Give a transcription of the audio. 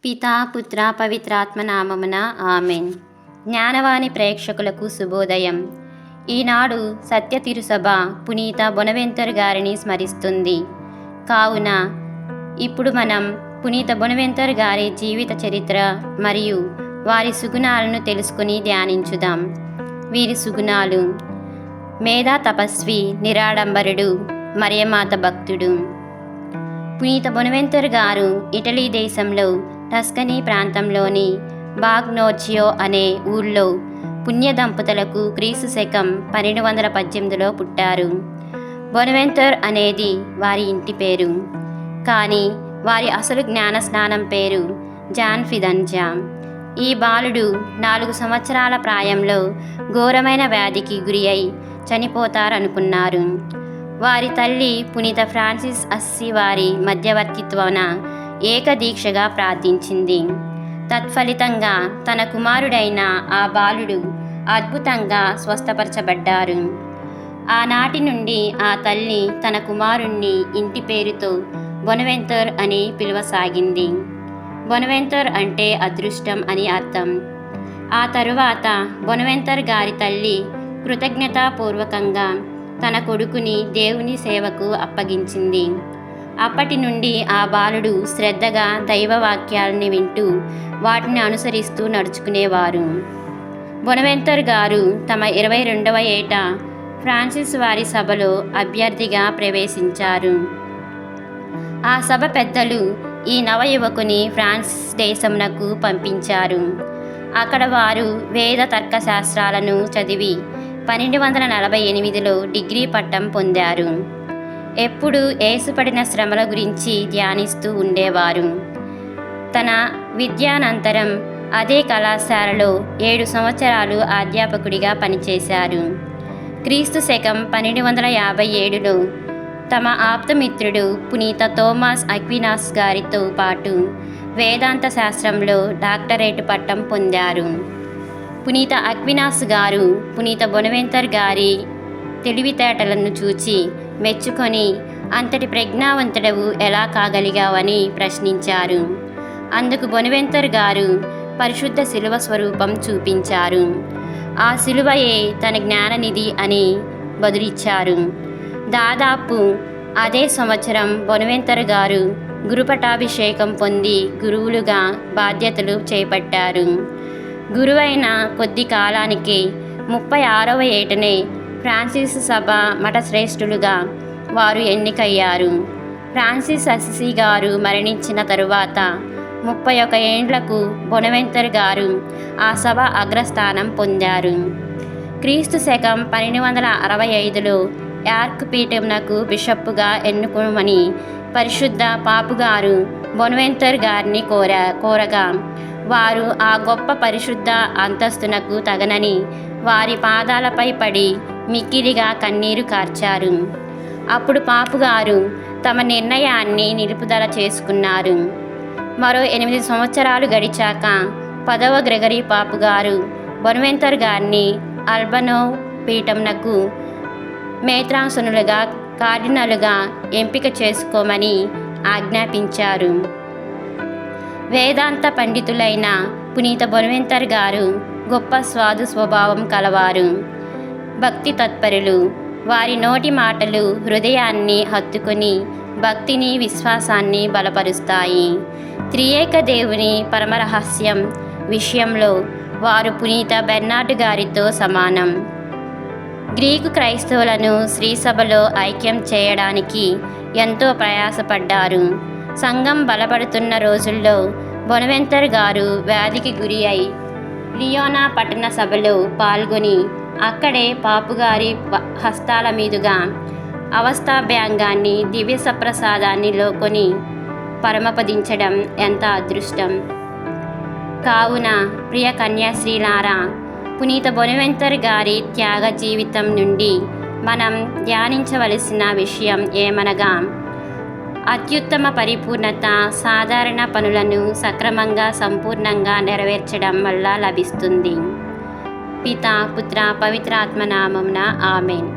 పితా పుత్ర పవిత్రాత్మ నామమున ఆమెన్. జ్ఞానవాణి ప్రేక్షకులకు శుభోదయం. ఈనాడు సత్య తిరుసభ పునీత బొనవెంతర్ గారిని స్మరిస్తుంది. కావున ఇప్పుడు మనం పునీత బొనవెంతర్ గారి జీవిత చరిత్ర మరియు వారి సుగుణాలను తెలుసుకుని ధ్యానించుదాం. వీరి సుగుణాలు: మేధా తపస్వి, నిరాడంబరుడు, మరియమాత భక్తుడు. పునీత బొనవెంతర్ గారు ఇటలీ దేశంలో టస్కనీ ప్రాంతంలోని బాగ్నోచియో అనే ఊళ్ళో పుణ్య దంపతులకు క్రీస్తు శకం 1218లో పుట్టారు. బొనవెంతర్ అనేది వారి ఇంటి పేరు, కానీ వారి అసలు జ్ఞానస్నానం పేరు జాన్ ఫిదంజా. ఈ బాలుడు 4 సంవత్సరాల ప్రాయంలో ఘోరమైన వ్యాధికి గురి అయి చనిపోతారనుకున్నారు. వారి తల్లి పునీత ఫ్రాన్సిస్ అస్సీ వారి మధ్యవర్తిత్వాన ఏకదీక్షగా ప్రార్థించింది. తత్ఫలితంగా తన కుమారుడైన ఆ బాలుడు అద్భుతంగా స్వస్థపరచబడ్డారు. ఆనాటి నుండి ఆ తల్లి తన కుమారుణ్ణి ఇంటి పేరుతో బొనవెంతర్ అని పిలువసాగింది. బొనవెంతర్ అంటే అదృష్టం అని అర్థం. ఆ తరువాత బొనవెంతర్ గారి తల్లి కృతజ్ఞతాపూర్వకంగా తన కొడుకుని దేవుని సేవకు అప్పగించింది. అప్పటి నుండి ఆ బాలుడు శ్రద్ధగా దైవవాక్యాలని వింటూ వాటిని అనుసరిస్తూ నడుచుకునేవారు. బొనవెంతర్ గారు తమ 22వ ఏట ఫ్రాన్సిస్ వారి సభలో అభ్యర్థిగా ప్రవేశించారు. ఆ సభ పెద్దలు ఈ నవ యువకుని ఫ్రాన్స్ దేశమునకు పంపించారు. అక్కడ వారు వేద తర్కశాస్త్రాలను చదివి 1248లో డిగ్రీ పట్టం పొందారు. ఎప్పుడూ యేసుపడిన శ్రమల గురించి ధ్యానిస్తూ ఉండేవారు. తన విద్యానంతరం అదే కళాశాలలో 7 సంవత్సరాలు అధ్యాపకుడిగా పనిచేశారు. క్రీస్తు శకం 1257లో తమ ఆప్తమిత్రుడు పునీత థోమస్ అక్వినాస్ గారితో పాటు వేదాంత శాస్త్రంలో డాక్టరేట్ పట్టం పొందారు. పునీత అక్వినాస్ గారు పునీత బొనవెంతర్ గారి తెలివితేటలను చూచి మెచ్చుకొని అంతటి ప్రజ్ఞావంతుడవు ఎలా కాగలిగావని ప్రశ్నించారు. అందుకు బొనవెంతర్ గారు పరిశుద్ధ శిలువ స్వరూపం చూపించారు. ఆ శిలువయే తన జ్ఞాననిధి అని బదులిచ్చారు. దాదాపు అదే సంవత్సరం బొనవెంతర్ గారు గురుపటాభిషేకం పొంది గురువులుగా బాధ్యతలు చేపట్టారు. గురువైన కొద్ది కాలానికి 36వ ఏటనే ఫ్రాన్సిస్ సభ మఠశ్రేష్ఠులుగా వారు ఎన్నికయ్యారు. ఫ్రాన్సిస్ అసిసి గారు మరణించిన తరువాత 31 ఏండ్లకు బొనవెంతర్ గారు ఆ సభ అగ్రస్థానం పొందారు. క్రీస్తు శకం 1265లో యార్క్ పీఠంనకు బిషప్పుగా ఎన్నుకోమని పరిశుద్ధ పాపుగారు బొనవెంతర్ గారిని కోరగా వారు ఆ గొప్ప పరిశుద్ధ అంతస్తునకు తగనని వారి పాదాలపై పడి మిక్కిలిగా కన్నీరు కార్చారు. అప్పుడు పాపుగారు తమ నిర్ణయాన్ని నిలుపుదల చేసుకున్నారు. మరో 8 సంవత్సరాలు గడిచాక 10వ గ్రెగరీ పాపుగారు బొనవెంతర్ గారిని అల్బనో పీఠంనకు మేత్రాసనులుగా కార్డినలుగా ఎంపిక చేసుకోమని ఆజ్ఞాపించారు. వేదాంత పండితులైన పునీత బొనవెంతర్ గారు గొప్ప స్వాదు స్వభావం కలవారు, భక్తి తత్పరులు. వారి నోటి మాటలు హృదయాన్ని హత్తుకొని భక్తిని విశ్వాసాన్ని బలపరుస్తాయి. త్రియేక దేవుని పరమరహస్యం విషయంలో వారు పునీత బెర్నార్డ్ గారితో సమానం. గ్రీకు క్రైస్తవులను శ్రీసభలో ఐక్యం చేయడానికి ఎంతో ప్రయాసపడ్డారు. సంఘం బలపడుతున్న రోజుల్లో బొనవెంతర్ గారు వ్యాధికి గురి అయి లియోనా పట్టణ సభలో పాల్గొని అక్కడే పాపుగారి హస్తాల మీదుగా అవస్థాభ్యంగాన్ని దివ్య సప్రసాదాన్ని లోకొని పరమపదించడం ఎంత అదృష్టం. కావున ప్రియ కన్యాశ్రీలారా, పునీత బొనవెంతర్ గారి త్యాగ జీవితం నుండి మనం ధ్యానించవలసిన విషయం ఏమనగా, అత్యుత్తమ పరిపూర్ణత సాధారణ పనులను సక్రమంగా సంపూర్ణంగా నెరవేర్చడం వల్ల లభిస్తుంది. పితా పుత్ర పవిత్రాత్మ నామమున ఆమెన్.